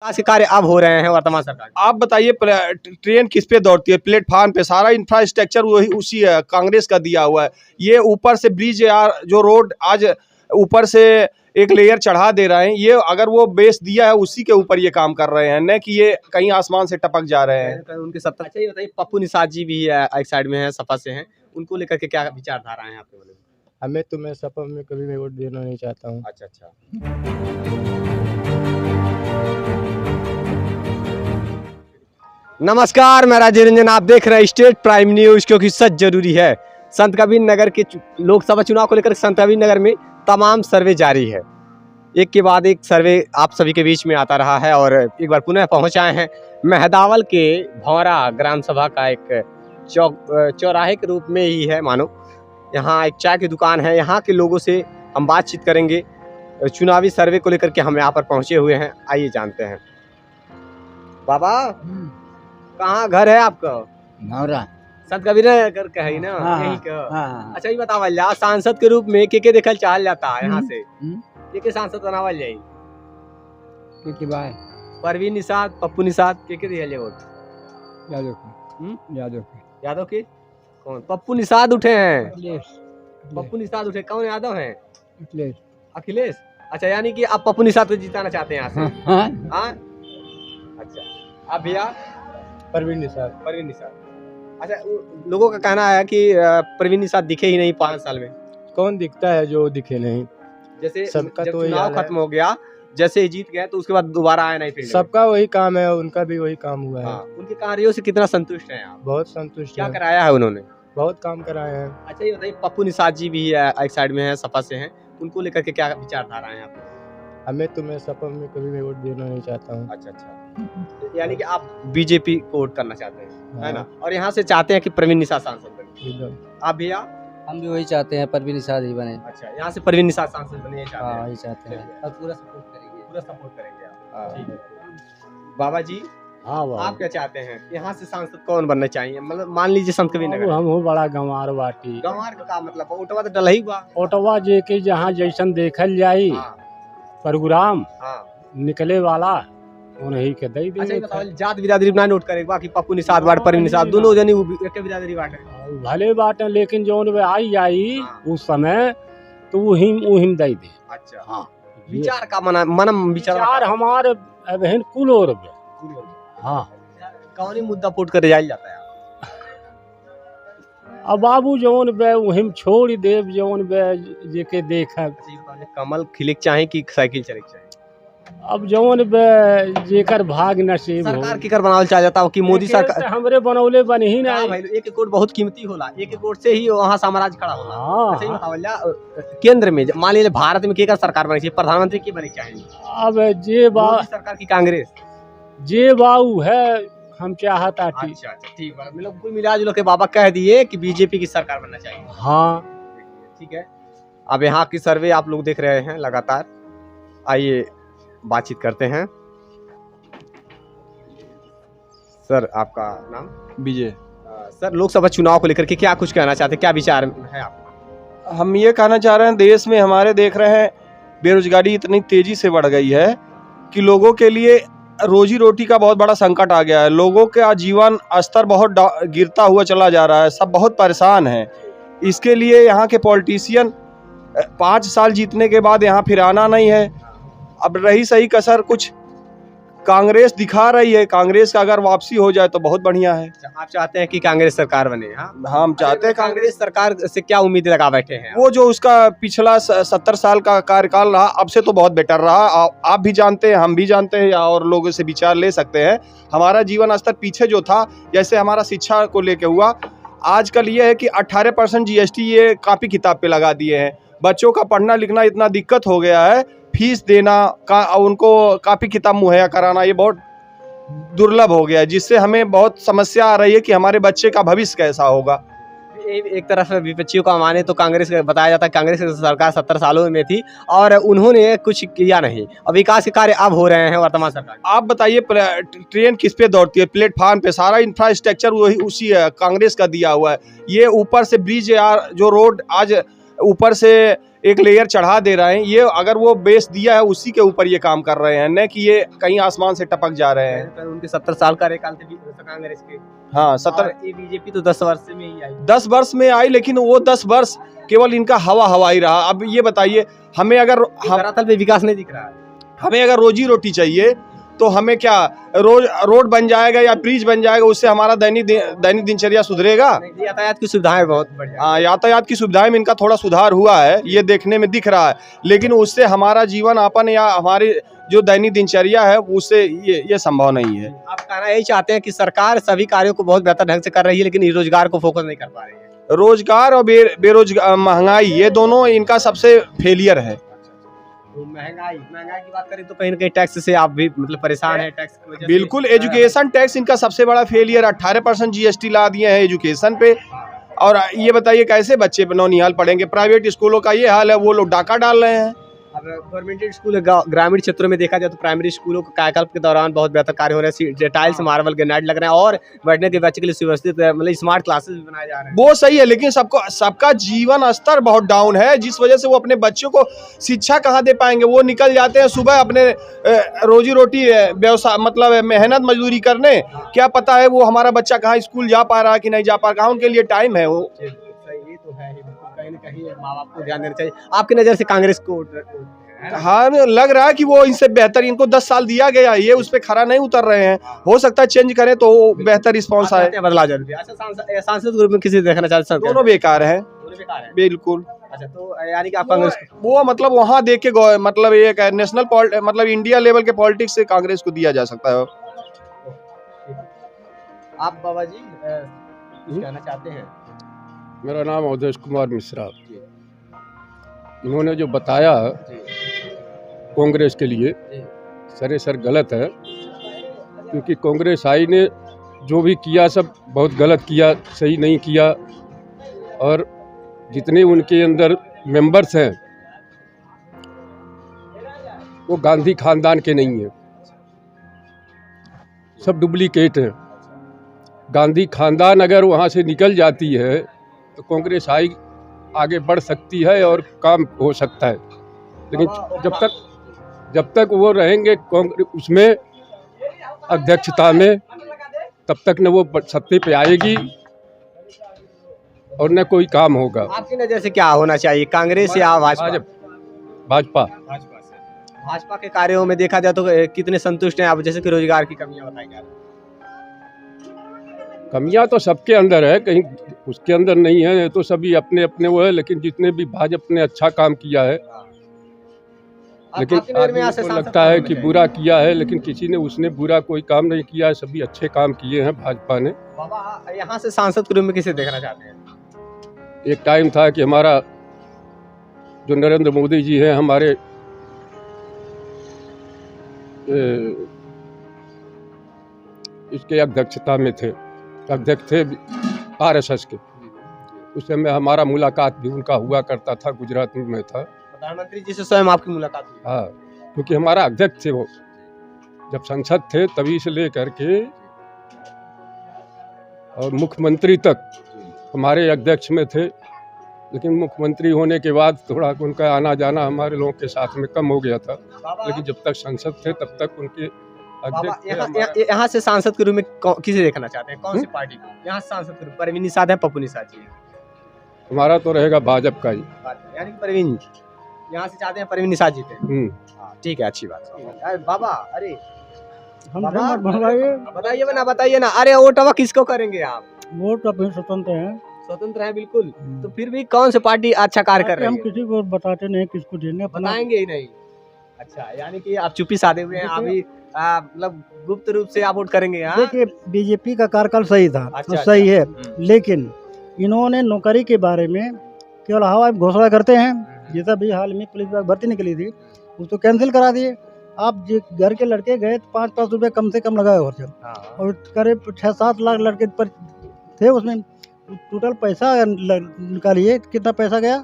विकास के कार्य अब हो रहे हैं वर्तमान सरकार। आप बताइए ट्रेन किस पे दौड़ती है? प्लेटफार्म पे। सारा इंफ्रास्ट्रक्चर वही उसी है, कांग्रेस का दिया हुआ है। ये ऊपर से ब्रिज जो रोड आज ऊपर से एक लेयर चढ़ा दे रहे हैं, ये अगर वो बेस दिया है उसी के ऊपर ये काम कर रहे हैं, न कि ये कहीं आसमान से टपक जा रहे हैं। उनके सत्ता। अच्छा ये बताइए, पप्पू निषाद जी भी एक साइड में है, सपा से हैं, उनको लेकर के क्या विचारधारा है आपके बारे में? हमें तो मैं सपा में कभी मैं वोट देना नहीं चाहता हूँ। अच्छा। नमस्कार, मैं राजीव रंजन, आप देख रहे हैं स्टेट प्राइम न्यूज, क्योंकि सच जरूरी है। संत कबीर नगर के लोकसभा चुनाव को लेकर संत कबीर नगर में तमाम सर्वे जारी है। एक के बाद एक सर्वे आप सभी के बीच में आता रहा है और एक बार पुनः पहुंच आए हैं मेहदावल के भौरा ग्राम सभा का एक चौराहे के रूप में ही है मानो। यहाँ एक चाय की दुकान है, यहाँ के लोगों से हम बातचीत करेंगे। चुनावी सर्वे को लेकर के हम यहाँ पर पहुंचे हुए हैं, आइए जानते हैं। बाबा कहाँ घर है आपका? भौरा। संत कबीर नगर का है ना? हाँ, यही का। हाँ। अच्छा ये बतावल जा, सांसद के रूप में के देखल चाहल जाता है यहाँ से? के सांसद बनावल जाई? परवीन निषाद, पप्पू निषाद, के दिया जाए वोट? यादव के? कौन? पप्पू निषाद उठे हैं। पप्पू निषाद उठे, कौन यादव हैं? अखिलेश। अच्छा, यानी कि आप पप्पू निषाद को जिताना चाहते हैं यहाँ से? हाँ। अच्छा, आप भैया? परवीन निषाद। परवीन निषाद। अच्छा, लोगों का कहना है कि परवीन निषाद दिखे ही नहीं 5 साल में। कौन दिखता है जो दिखे नहीं? जैसे सबका जब तो चुनाव खत्म हो गया, जैसे ही जीत गए तो उसके बाद दोबारा आया नहीं फिर। सबका वही काम है, उनका भी वही काम हुआ है। हाँ, उनके कार्यों से कितना संतुष्ट हैं आप? बहुत संतुष्ट। क्या कराया है उन्होंने? बहुत काम कराए हैं। अच्छा ये बताइए, पप्पू निषाद जी भी एक साइड में है, सपा से हैं, उनको लेकर के क्या विचारधारा है आपकी? हमें तो मैं सपा में कभी मैं वोट देना नहीं चाहता हूँ। अच्छा, यानी कि आप बीजेपी को वोट करना चाहते हैं, है ना? और यहाँ से चाहते हैं कि परवीन निषाद सांसद बने। आप भैया? हम भी वही चाहते हैं, परवीन निषाद ही बने। अच्छा, यहाँ से परवीन निषाद सांसद बने चाहते हैं? वही चाहते हैं। अब पूरा सपोर्ट करेंगे? पूरा सपोर्ट करेंगे आप? ठीक है। बाबा जी, हाँ आप क्या चाहते हैं, यहाँ से सांसद कौन बनना चाहिए? मतलब मान लीजिए संत कबीर नगर। हम हो बड़ा गंवार बाटी। गंवार का मतलब ओटवा तो डल ही बा। ओटवा जे के जहाँ जैसन देखल जाई प्रोग्राम निकले वाला उन्हीं के दे अच्छा ये बताओ, जात बिरादरी ना नोट करे बाकी पप्पू निषाद बाट परवीन निषाद दोनों जनी एक बिरादरी बाटे? भले बाटे, लेकिन जौन वे आई जाई उस समय तो उहिम दे दे। अच्छा, हाँ। विचार का मनम विचार हमारे बहन कुल और हाँ कौन मुद्दा पोट करे जाया जाता है? अब बाबू जौन बे उहिम छोड़ देव, जौन बे जेके देखा। कमल खिलिक चाहे कि साइकिल चले चाहे? अब जौन बे जेकर भाग नसीब हो। सरकार की कर बनावल चाह जाता हो कि मोदी सरकार हमरे बनौले बन ही ना। भाई एक वोट बहुत कीमती होला, एक वोट से ही वहाँ साम्राज्य खड़ा होला। हाँ। अच्छा ये बतावल जा, केंद्र में मान लीजिए भारत में केकर सरकार बनी चाहिए, प्रधानमंत्री की बनी चाहिए? अब जे बा सरकार की कांग्रेस जे बाऊ है हम चाहता। अच्छा ठीक है, मतलब कुल मिला जुला के बाबा कह दिए कि बीजेपी की सरकार बनना चाहिए। हाँ ठीक है। अब यहाँ की सर्वे आप लोग देख रहे हैं लगातार, आइए बातचीत करते हैं। सर आपका नाम? विजय। सर लोकसभा चुनाव को लेकर के क्या कुछ कहना चाहते हैं, क्या विचार है आपका? हम ये कहना चाह रहे हैं, देश में हमारे देख रहे हैं बेरोजगारी इतनी तेजी से बढ़ गई है कि लोगों के लिए रोजी रोटी का बहुत बड़ा संकट आ गया है। लोगों का जीवन स्तर बहुत गिरता हुआ चला जा रहा है, सब बहुत परेशान हैं। इसके लिए यहाँ के पॉलिटिशियन 5 साल जीतने के बाद यहाँ फिर आना नहीं है। अब रही सही कसर कुछ कांग्रेस दिखा रही है, कांग्रेस का अगर वापसी हो जाए तो बहुत बढ़िया है। आप चाहते हैं कि कांग्रेस सरकार बने? हाँ, हम चाहते हैं। कांग्रेस सरकार से क्या उम्मीद लगा बैठे हैं? वो जो उसका पिछला 70 साल का कार्यकाल रहा, अब से तो बहुत बेटर रहा। आप भी जानते हैं, हम भी जानते हैं, और लोगों से विचार ले सकते हैं। हमारा जीवन स्तर पीछे जो था, जैसे हमारा शिक्षा को लेके हुआ, आजकल ये है कि 18% GST ये कापी किताब पे लगा दिए हैं। बच्चों का पढ़ना लिखना इतना दिक्कत हो गया है, फीस देना का उनको कापी किताब मुहैया कराना ये बहुत दुर्लभ हो गया है, जिससे हमें बहुत समस्या आ रही है कि हमारे बच्चे का भविष्य कैसा होगा। एक तरफ विपक्षियों का माने तो कांग्रेस बताया जाता है, कांग्रेस की सरकार 70 सालों में थी और उन्होंने कुछ किया नहीं, और विकास के कार्य अब हो रहे हैं वर्तमान सरकार। आप बताइए ट्रेन किस पे दौड़ती है? प्लेटफार्म पे। सारा इंफ्रास्ट्रक्चर वही उसी है, कांग्रेस का दिया हुआ है। ये ऊपर से ब्रिज जो रोड आज ऊपर से एक लेयर चढ़ा दे रहे हैं। ये अगर वो बेस दिया है उसी के ऊपर ये काम कर रहे हैं, न कि ये कहीं आसमान से टपक जा रहे हैं। पर उनके 70 साल कार्यकाल थे कांग्रेस के। हाँ 70 ये बीजेपी तो 10 वर्ष में ही आई। 10 वर्ष में आई, लेकिन वो 10 वर्ष केवल इनका हवा ही रहा। अब ये बताइए, हमें अगर धरातल पे विकास नहीं दिख रहा है। हमें अगर रोजी रोटी चाहिए तो हमें क्या रोड बन जाएगा या ब्रिज बन जाएगा उससे हमारा दैनिक दिनचर्या सुधरेगा? यातायात की सुविधाएं बहुत बढ़िया। हाँ, यातायात की सुविधाएं में इनका थोड़ा सुधार हुआ है, ये देखने में दिख रहा है, लेकिन उससे हमारा जीवन यापन या हमारी जो दैनिक दिनचर्या है उससे ये संभव नहीं है। आप कहना यही चाहते हैं कि सरकार सभी कार्यों को बहुत बेहतर ढंग से कर रही है, लेकिन रोजगार को फोकस नहीं कर पा रही है। रोजगार और बेरोजगार, महंगाई, ये दोनों इनका सबसे फेलियर है। तो महंगाई की बात करें तो कहीं ना कहीं टैक्स से आप भी मतलब परेशान है, टैक्स की वजह से। बिल्कुल, एजुकेशन टैक्स इनका सबसे बड़ा फेलियर। 18% GST ला दिए हैं एजुकेशन पे। और ये बताइए कैसे बच्चे नौनिहाल पढ़ेंगे? प्राइवेट स्कूलों का ये हाल है, वो लोग डाका डाल रहे हैं। अब गवर्नमेंट स्कूल ग्रामीण क्षेत्रों में देखा जाए तो प्राइमरी स्कूलों को कायाकल्प के दौरान बहुत बेहतर कार्य हो रहे हैं। टाइल्स मार्बल ग्रेनाइट लग रहे हैं और बैठने के बच्चे के लिए सुव्यवस्थित मतलब स्मार्ट क्लासेस भी बनाए जा रहे हैं। वो सही है, लेकिन सबका जीवन स्तर बहुत डाउन है, जिस वजह से वो अपने बच्चों को शिक्षा कहाँ दे पाएंगे? वो निकल जाते हैं सुबह अपने रोजी रोटी व्यवसाय मतलब मेहनत मजदूरी करने। क्या पता है वो हमारा बच्चा कहाँ स्कूल जा पा रहा है कि नहीं जा पा रहा, उनके लिए टाइम है वो। ये तो है ही, कहीं ना कहीं माँ बाप को ध्यान देना चाहिए। आपकी नज़र से कांग्रेस को हाँ, लग रहा है कि वो इनसे बेहतर, इनको 10 साल दिया गया, ये उस पे खरा नहीं उतर रहे हैं। हो सकता है चेंज करें तो बेहतर रिस्पॉन्स आए, बदलाव जरूरी है। अच्छा, सांसद ग्रुप में किसी देखना चाहते हैं? दोनों बेकार है, बिल्कुल। अच्छा, तो यानी कि आप कांग्रेस वो मतलब वहाँ देख के मतलब एक नेशनल मतलब इंडिया लेवल के पॉलिटिक्स से कांग्रेस को दिया जा सकता है। आप बाबा जी कुछ कहना चाहते हैं? मेरा नाम अवधेश कुमार मिश्रा। इन्होंने जो बताया कांग्रेस के लिए सरासर गलत है, क्योंकि कांग्रेस आई ने जो भी किया सब बहुत गलत किया, सही नहीं किया। और जितने उनके अंदर मेंबर्स हैं वो गांधी खानदान के नहीं हैं, सब डुप्लीकेट हैं। गांधी खानदान अगर वहाँ से निकल जाती है तो कांग्रेस आई आगे बढ़ सकती है और काम हो सकता है, लेकिन जब तक वो रहेंगे उसमें अध्यक्षता में, तब तक न वो सत्ते पे आएगी और न कोई काम होगा। आपकी नज़र से क्या होना चाहिए, कांग्रेस या भाजपा? भाजपा के कार्यों में देखा जाए तो कितने संतुष्ट हैं आप? जैसे कि रोजगार की कमियां बताई जा रही हैं। कमियां तो सबके अंदर है, कहीं उसके अंदर नहीं है, तो सभी अपने अपने वो है। लेकिन जितने भी भाजपा ने अच्छा काम किया है, लेकिन आदमी को लगता है कि बुरा किया है, लेकिन किसी ने उसने बुरा कोई काम नहीं किया है, सभी अच्छे काम किए हैं भाजपा ने। बाबा, यहाँ से सांसद के रूप में किसे देखना चाहते हैं? एक टाइम था कि हमारा जो नरेंद्र मोदी जी हैं, हमारे इसके अध्यक्षता में थे, अध्यक्ष थे RSS के। उस समय हमारा मुलाकात भी उनका हुआ करता था, गुजरात में था। प्रधानमंत्री जी से स्वयं आपकी मुलाकात हुई? हाँ, क्योंकि हमारा अध्यक्ष थे वो, जब संसद थे तभी से लेकर के और मुख्यमंत्री तक हमारे अध्यक्ष में थे। लेकिन मुख्यमंत्री होने के बाद थोड़ा उनका आना जाना हमारे लोगों के साथ में कम हो गया था, लेकिन जब तक संसद थे तब तक उनके अध्यक्ष। यहाँ से सांसद के रूप में किसे देखना चाहते हैं, कौन सी पार्टी को? यहाँ से सांसद के रूप में परवीन निषाद है, पप्पू निषाद जी है? हमारा तो रहेगा भाजपा का ही, यानी कि परवीन यहाँ से चाहते हैं परवीन निषाद जीते। ठीक है, अच्छी बात है। बाबा, अरे बताइए ना। अरे वोट किसको करेंगे आप? वोट अपने स्वतंत्र हैं। स्वतंत्र है बिल्कुल, तो फिर भी कौन सी पार्टी अच्छा कार्य कर रही है? हम किसी को बताते नहीं किसको देने, बताएंगे ही नहीं। अच्छा, यानी कि आप चुप्पी साधे हुए हैं अभी, मतलब गुप्त रूप से आप वोट करेंगे? देखिए, बीजेपी का कार्यकाल सही था। अच्छा, सही है, लेकिन इन्होंने नौकरी के बारे में केवल हवा घोषणा करते हैं। जैसा भी हाल में पुलिस विभाग भर्ती निकली थी उसको कैंसिल करा दिए। आप घर के लड़के गए तो 5-5 रुपये कम से कम लगाए होते, और करीब 6-7 लाख लड़के पर थे उसमें। टोटल पैसा निकालिए, कितना पैसा गया?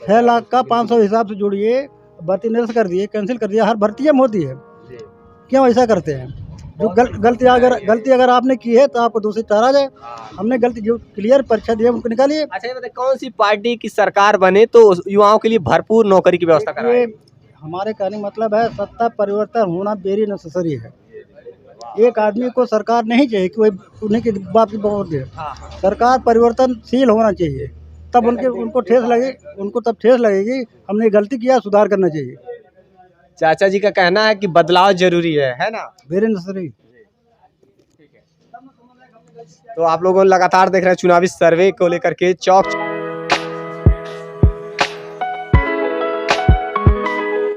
6 लाख का 500 हिसाब से जोड़िए। भर्ती निरस्त कर दिए, कैंसिल कर दिया। हर भर्ती में होती है, क्यों ऐसा करते हैं? जो गलती अगर आपने की है तो आपको दूसरी ठहरा जाए। हमने गलती जो क्लियर परीक्षा दी है उनको निकालिए। अच्छा ये बताइए कौन सी पार्टी की सरकार बने तो युवाओं के लिए भरपूर नौकरी की व्यवस्था कराए? ये हमारे कहने का मतलब है सत्ता परिवर्तन होना वेरी नेसेसरी है। एक आदमी को सरकार नहीं चाहिए कि वही उन्हीं के बाप की बहुत दे। सरकार परिवर्तनशील होना चाहिए, तब उनको ठेस लगेगी हमने गलती किया, सुधार करना चाहिए। चाचा जी का कहना है कि बदलाव जरूरी है ना? Very necessary. तो आप लोगों लगातार देख रहे हैं चुनावी सर्वे को लेकर के चौक